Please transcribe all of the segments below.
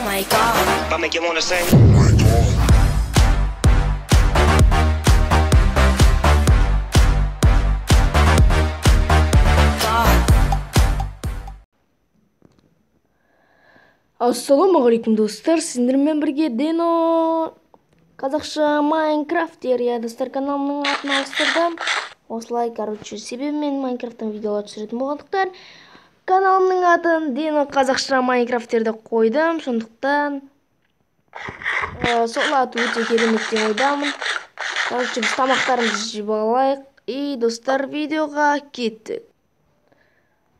my god. If I make you wanna sing. Ассалаумағалейкум достар, сіздермен бірге Дено қазақша Майнкрафт иә достар, каналымның атын ауыстырдым. Осылай, себебі мен Майнкрафттан видеолар түсіретін болғандықтан каналымның атын Дено қазақша Майнкрафтерді қойдым. Сондықтан сол аты өте керемет деп ойдамын. Біз тамақтарымызды жеп алайық. И достар, видеоға кеттік.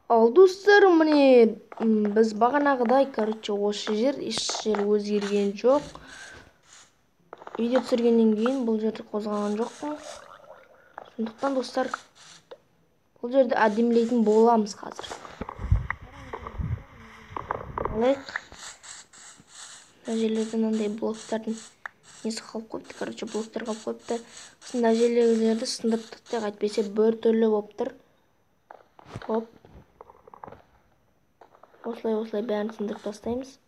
Ал достар, міне біз бағанағыдай, осы жер еш жер өзгерген жоқ. Видео түсіргеннен кейін бұл жерді қозғаған жоқпын. Сондықтан достар, бұл жерді әдемілейтін боламыз қазір. Алайық. Мына жерлерде мынандай блоктардың несі қалып қойыпты, блоктар қалып қойыпты. Осындай жерлерді сындырып тастайық, әйтпесе бір түрлі болып тұр. Хоп. Осылай бәрін сындырып тастаймыз.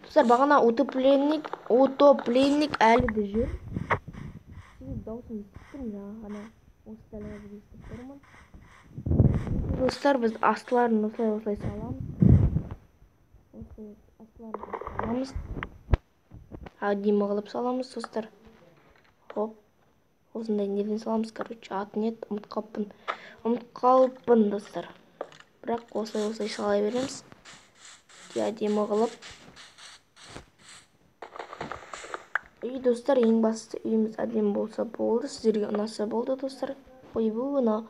Достар, бағана утопленник әлі де жүр. Даусын естіптім жаңа осы дәлгі естіп тұрмын. Достар, біз астыларын осылай саламыз. Әдемі қылып саламыз, достар. Хоп. Осындай неден саламыз, атын ет, ұмытып қалыппын, достар. Бірақ осылай салай береміз. Әдемі қылып. И достар, ең басты үйіміз әдемі болса болды. Сіздерге ұнаса болды, достар. Мына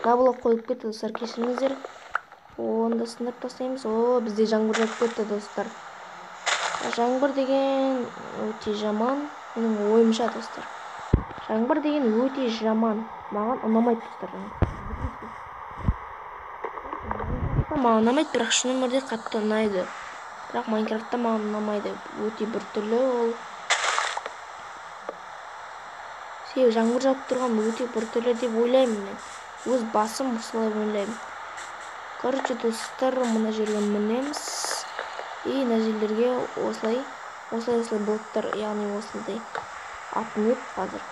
блок қойып кетті, достар, кешіріңіздер. Онда сындырып тастаймыз. Бізде жаңбыр жауып кетті, достар. Жаңбыр деген өте жаман. Менің ойымша, достар. Жаңбыр деген өте жаман. Маған ұнамайды, достар. Маған ұнамайды, бірақ шын өмірде қатты ұнайды. Бірақ Майнкрафтта маған ұнамайды. Өте бір түрлі ол. Жаңбыр жауып тұрған өте бір түрлі деп ойлаймын мен. Өз басым осылай ойлаймын. Достар, мына жерге мінеміз. И мына жерлерге осылай блоктар, яғни осындай атын ет қазір.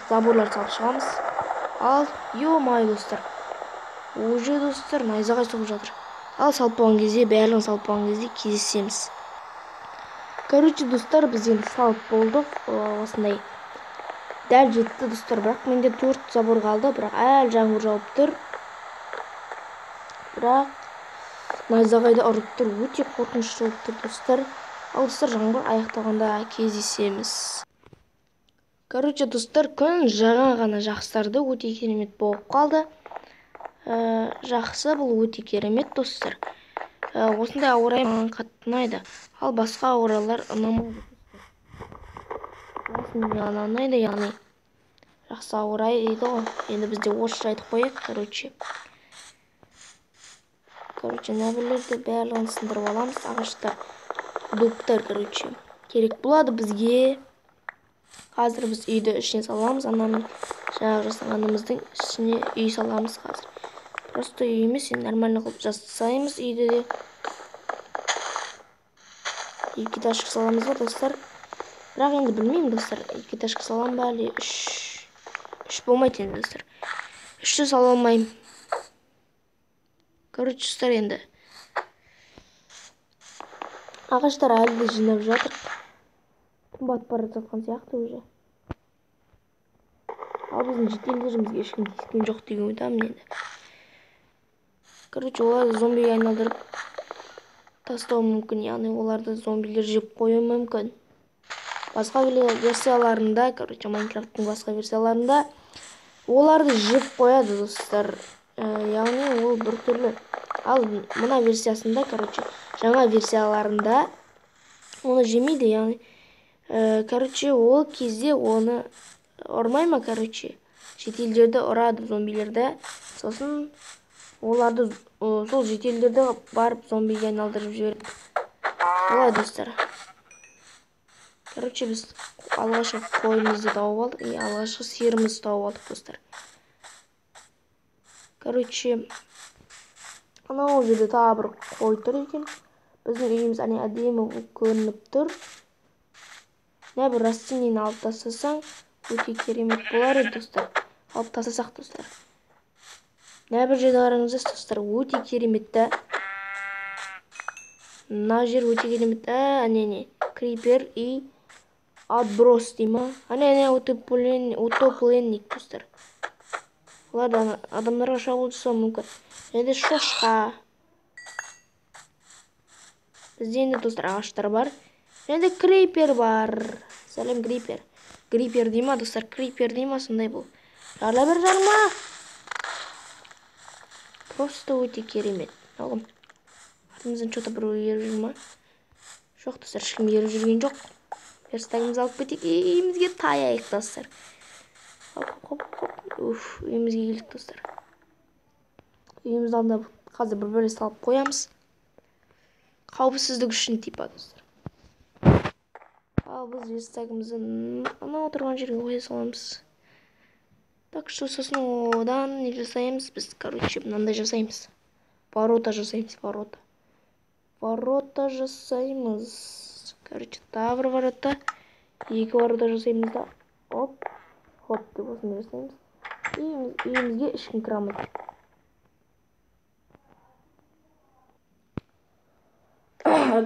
Заборлар салып шығамыз. Ал, ё-май, достар. Уже, достар, найзағай соғып жатыр. Ал салып болған кезде, бәрін салып болған кезде кездесеміз. Достар, біз енді салып болдық. Осындай дәл жетті, достар. Бірақ менде 4 забор қалды, бірақ әлі жаңбыр жауып тұр. Бірақ найзағайды ұрып тұр, өте қорқынышты болып тұр, достар. Ал достар, жаңбыр аяқтағанда кездесеміз. Достар, күн жаңа ғана жақсарды, өте керемет болып қалды. Жақсы, бұл өте керемет, достар. Осындай ауа райы маған қатты ұнайды. Ал басқа ауа райлар ұнамайды, достар. Осындай ұнайды, яғни жақсы ауа райы дейді ғой. Енді бізде орысша айтып қояйық, нәбірлерді бәрін сындырып аламыз. Ағаштар, дубтар, керек болады бізге. Қазір біз үйді ішіне саламыз. Анамын жаңағы жасағанымыздың ішіне үй саламыз қазір. Просто үй емес, нормально қылып жасаймыз үйді де. 2 этажға саламыз ба, достар? Бірақ енді білмеймін, достар. 2 этажға салам ба, әлі 3 болмайды енді, достар. 3-ті сала алмайым. Достар, енді ағаштар әлі де жинап жатыр. Батып бара жатқан сияқты уже. Ал біздің жетелдерімізге ешкім тиіскен жоқ деген ойдамын енді. Оларды зомбиге айналдырып тастау мүмкін, яғни оларды зомбилер жеп қою мүмкін. Басқа версияларында, Майнкрафттың басқа версияларында оларды жеп қояды, достар. Яғни ол бір түрлі. Ал мына версиясында, жаңа версияларында оны жемейді, яғни ол кезде оны ұрмай ма, шетелдерді ұрады зомбилерді. Сосын оларды сол шетелдерді барып зомбиге айналдырып жібереді. Олай, достар. Біз алғашқы қойымызды тауып алдық, алғашқы сиырымызды тауып алдық достар. Короче, анау жерде тағы бір қой тұр екен. Біздің үйіміз әдемі болып көрініп тұр. Не бір растениені алып тастасаң, өте керемет болар еді достар. Алып тастасақ достар. Не бір жерде қараңыздар достар, өте керемет та. Мына жер өте керемет. Не. Крипер и отброс дей ма? Утопленник достар. Олардан адамдарға шабуыл жасауы мүмкін. Және шошқа. Бізде енді достар ағаштар бар. Және крипер бар. Сәлем крипер. Крипер дей ма достар? Крипер дей ма? Сондай бұл. Жарла бір жарма. Просто өте керемет. Оғым. Артымыздан что-то бір еріп жүр ма? Жоқ достар, ешкім еріп жүрген жоқ. Верстагымызды алып кетейік. Үйімізге таяйық достар. Үйімізге келдік достар. Үйімізді алдында қазір бір бөле салып қоямыз. Қауіпсіздік үшін типа достар. Ал біз верстагымызды ана отырған жерге қоя саламыз. Так что сосын одан не жасаймыз? Біз, короче, мынандай жасаймыз. Ворота жасаймыз, ворота жасаймыз. Короче, тағы бір ворота. Екі ворота жасаймыз да. Хоп деп осыны жасаймыз. Үйімізге ешкім кіре алмайды.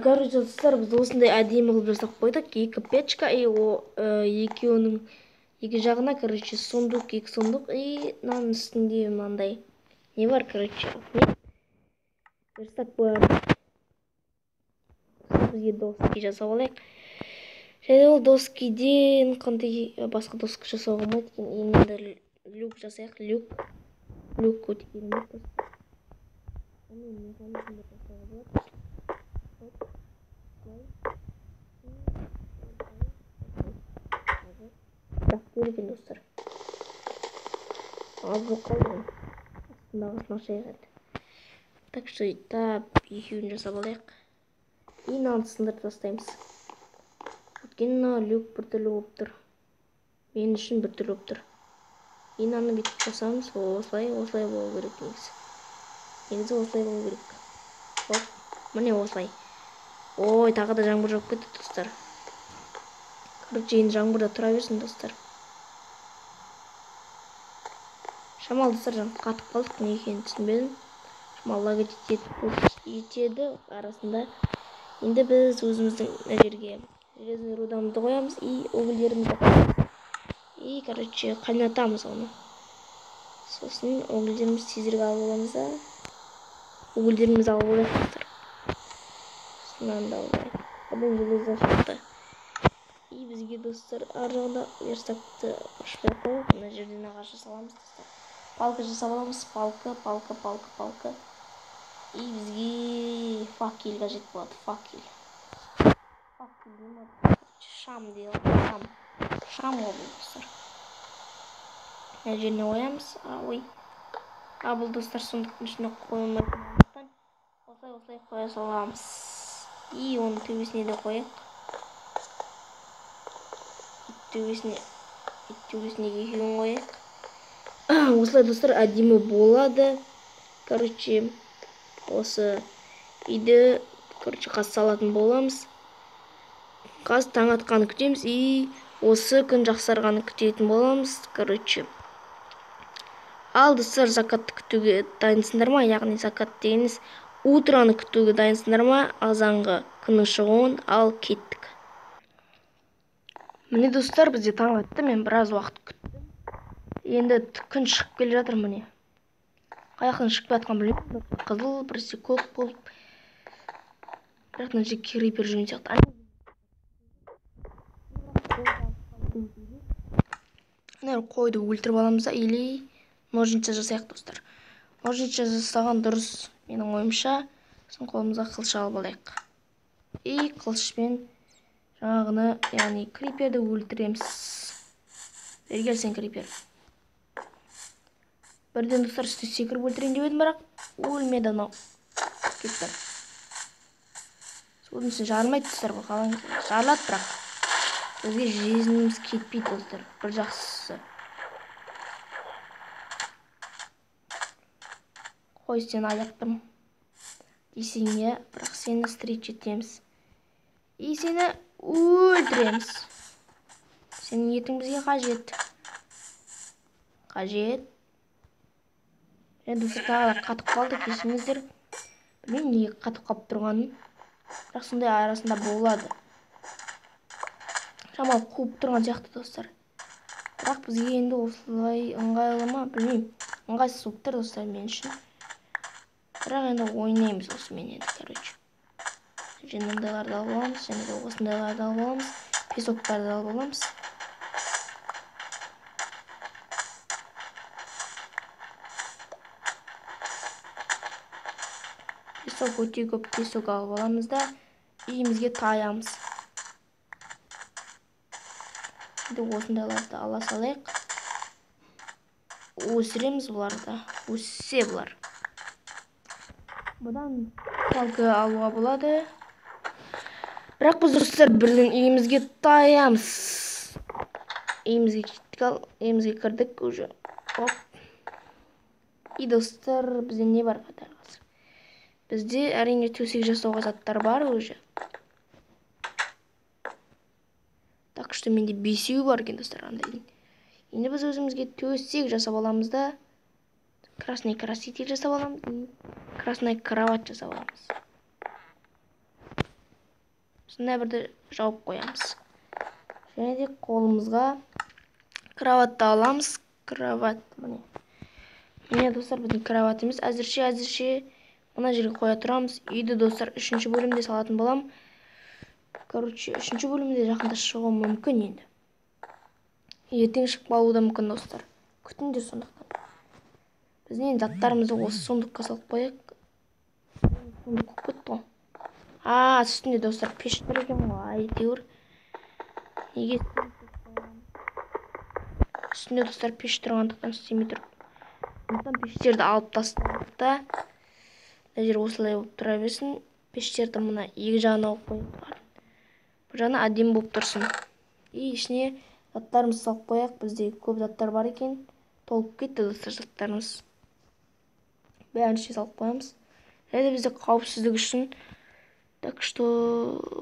Короче, достар, біз осындай әдемі қылып жасап қойдық. Екі печка, екеуінің екі жағына, короче, сундук, екі сундук, и мынаның үстінде мынандай не бар, короче, верстак бар. Бізге доски жасап алайық. Және ол доскиден қандай басқа доски жасауға болмайды екен. Енді люк жасайық, люк өте керемет достар. Механизмді жасауға болады. Көрген достар. Азы қалдым. Астындағысына шайғады. Так что екеуін жасап алайық. И мынаны сындырып тастаймыз. Өйткені люк бір түрлі болып тұр. Мен үшін бір түрлі болып тұр. И мынаны бүйтіп жасамыз. Осылай болу керек негізі. Негізі осылай болу керек. Хоп, міне осылай. Ой, тағы да жаңбыр жауып кетті достар. Короче, енді жаңбырда тұра берсін достар. Шамал достар, қатып қалдық, не екенін түсінбедім. Шамалға етеді арасында. Енді біз өзіміздің жерге железный рудамызды қоямыз и угольдерімізді қоямыз. И, короче, қайнатамыз оны. Сосын угольдеріміз тезірек алып аламыз да. Угольдерімізді алып алайық достар. Сосын да олай. Қаден железа шықты. И бізге достар ар жағында верстакты ашпай қойып, мына жерден ағаш жасаламыз достар. Палка жасап аламыз, палка. И бізге факел қажет болады, факел деймін, шам деймін, шам ол достар. Мына жеріне қоямыз, бұл достар сундықтың ішіне қоймайтындықтан осылай қоя саламыз. И оның төбесіне де қояйық. Төбесіне екеуін қояйық. Осылай достар әдемі болады. Короче, осы үйді қаз салатын боламыз. Қаз таң атқаны күтеміз и осы күн жақсарғаны күтетін боламыз. Короче, ал достар, закатты күтуге дайынсыңдар ма? Яғни закат дегеніміз утраны күтуге дайынсыңдар ма? Азанғы күннің шығуын ал кеттік. Міне достар, бізде таң атты, мен біраз уақыт күттім. Енді күн шығып келе жатыр міне. Қаяқтан шығып жатқан білмеймін. Қызыл, біресе көк болып. Бірақ мына жерге крипер жүрген сияқты. Қойды өлтіріп аламыз да, или ножница жасайық достар. Ножница жасаған дұрыс менің ойымша. Сосын қолымызға қылыш алып алайық. И қылышпен жаңағыны, яғни криперді өлтіреміз. Бері келсен крипер. Бірден достар үсті секіріп өлтірейін деп едім, бірақ өлмеді анау. Кетті. Судың үстін жарылмайды достар, бұл қалан жарылады бірақ. бізге жезініміз кетпейді достар. Бір жақсысы. Қой, сен аяқтым десең иә, бірақ сені стрит етеміз. И сені өлтіреміз. Сенің етің бізге қажет. Достар, тағы қатып қалды, кешіріңіздер. Білмеймін неге қатып қалып тұрғанын. Бірақ сондай арасында болады. Шамалы қуып тұрған сияқты достар. Бірақ бізге енді осылай ыңғайлы ма, білмеймін. Ыңғайсыз болып тұр достар мен үшін. Бірақ енді ойнаймыз осымен енді, короче. Женімдайларды алып аламыз, және де осындайларды алып аламыз. Песоктарды алып аламыз. Песок, өте көп песок алып аламыз да үйімізге таямыз. Енді осындайларды ала салайық. Өсіреміз бұларды. Өссе бұлар. Бұдан палка алуға болады. Бірақ біз достар бірден үйімізге таямыз. Үйімізге кірдік уже. Оп. И достар, бізде не бар қатар қазір? Бізде әрине төсек жасауға заттар бар уже. Так что менде 5 бар екен достар, андайдың. Енді біз өзімізге төсек жасап аламыз да. Красный краситель жасап аламыз. Красный кровать жасап аламыз. Сондай бірді жауып қоямыз. Және де қолымызға кроватты аламыз. Кроват, міне достар, біздің кроватымыз әзірше мына жерге қоя тұрамыз. Үйді достар 3-ші бөлімде салатын болам. Короче, 3-ші бөлімде жақында шығуы мүмкін енді. Ертең шықпауы да мүмкін достар. Күтіңдер сондықтан. Біздің заттарымызды осы сондыққа салып қояйық. Сондық көп кетті ғой. Үстінде достар пеш тұр екен ғой. Әйтеуір. Неге үстінде достар пеш тұрғандықтан істемей тұр. Сондықтан пештерді алып тастадық та. Мына жер осылай болып тұра берсін. Пештерді мына екі жағына қойып. Бұл жағына әдемі болып тұрсын. И ішіне заттарымызды салып қояйық. Бізде көп заттар бар екен. Толып кетті достар заттарымыз. Бәрін ішіне салып қоямыз. Және бізде қауіпсіздік үшін. Так что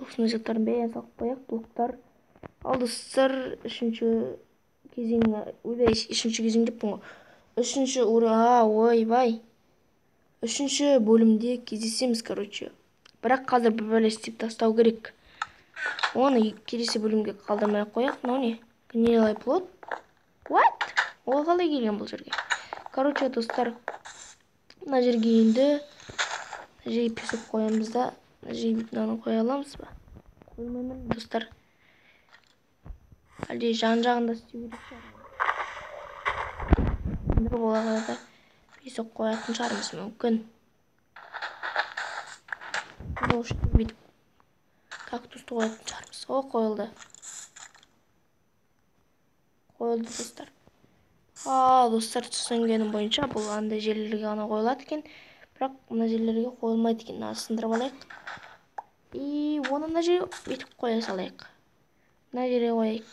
осындай заттардың бәрін салып қояйық. Блоктар. Ал достар, үшінші кезең деппін ғой. Үшінші бөлімде кездесеміз, короче. Бірақ қазір бір бәле істеп тастау керек. Оны келесі бөлімге қалдырмай қояйық. Мынау не? Гнилый плод? What? Ол қалай келген бұл жерге? Короче, достар, мына жерге енді жерге песок қоямыз да, жерге мынаны қоя аламыз ба? Қоймаймын, достар. Әлде жан-жағында істеу керек шығар. Бір болағада песок қоятын шығармыз мүмкін. Бүйтіп кактусты қоятын шығармыз. О, қойылды. Қойылды достар. Достар, түсінгенім бойынша бұл андай жерлерге ғана қойылады екен. Бірақ мына жерлерге қойылмайды екен. Сындырып алайық. И оны мына жерге бүйтіп қоя салайық. Мына жерге қояйық.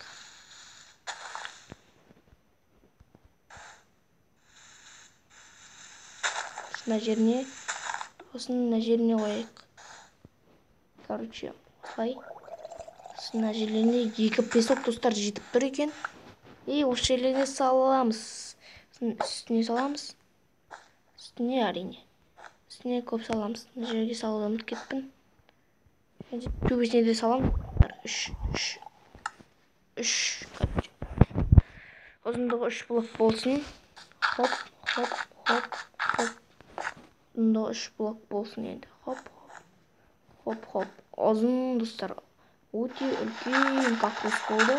Осының жеріне қояйық. Короче, осылай. Осының жерлеріне 2 песок достар жетіп тұр екен. И осы жерлеріне саламыз. Үстіне саламыз. Үстіне әрине. Үстіне көп саламыз. Мына жерге салуды ұмытып кеттім. Төбесіне де саламыз. 3. Ұзындығы 3 блок болсын. Хоп. Ұзындығы 3 блок болсын енді. Хоп. Ұзын достар. Өте үлкен кактус болды.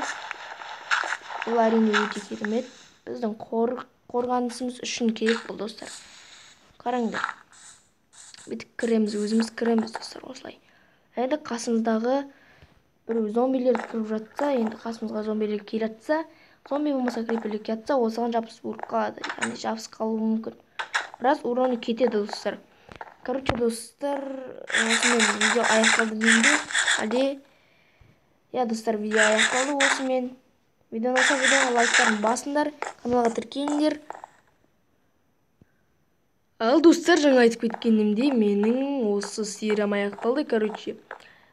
Бұл әрине өте керемет. Біздің қорғанысымыз үшін керек бұл достар. Қараңдар. Бүйтіп кіреміз, өзіміз кіреміз достар осылай. Енді қасымыздағы бір зомбилер кіріп жатса, енді қасымызға зомбилер келіп жатса, зомби болмаса криперлер келіп жатса, осыған жабысып өліп қалады. Яғни жабысып қалуы мүмкін. Біраз уроны кетеді достар. Короче, достар, осымен видео аяқталды деймін. Әлде Я достар, видео аяқталды осымен. Видео ұнаса видеоға лайктарын басыңдар, каналға тіркеліңдер. Ал достар, жаңа айтып кеткенімдей, менің осы сериям аяқталды. Короче,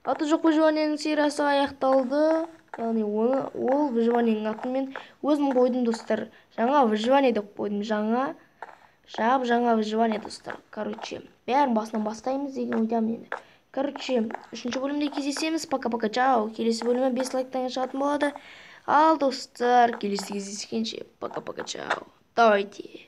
аты жоқ выживаниенің сериясы аяқталды. Яғни ол выживаниенің атын мен өзім қойдым достар. Жаңа выживание деп қойдым. Жаңа выживание достар. Короче, бәрін басынан бастаймыз деген ойдамын енді. Короче, 3-ші бөлімде кездесеміз. Пока-пока, чао. Келесі бөлімі 5 лайктан шығатын болады. Ал достар, келесі кездескенше. Пока-пока, чао. Давайте.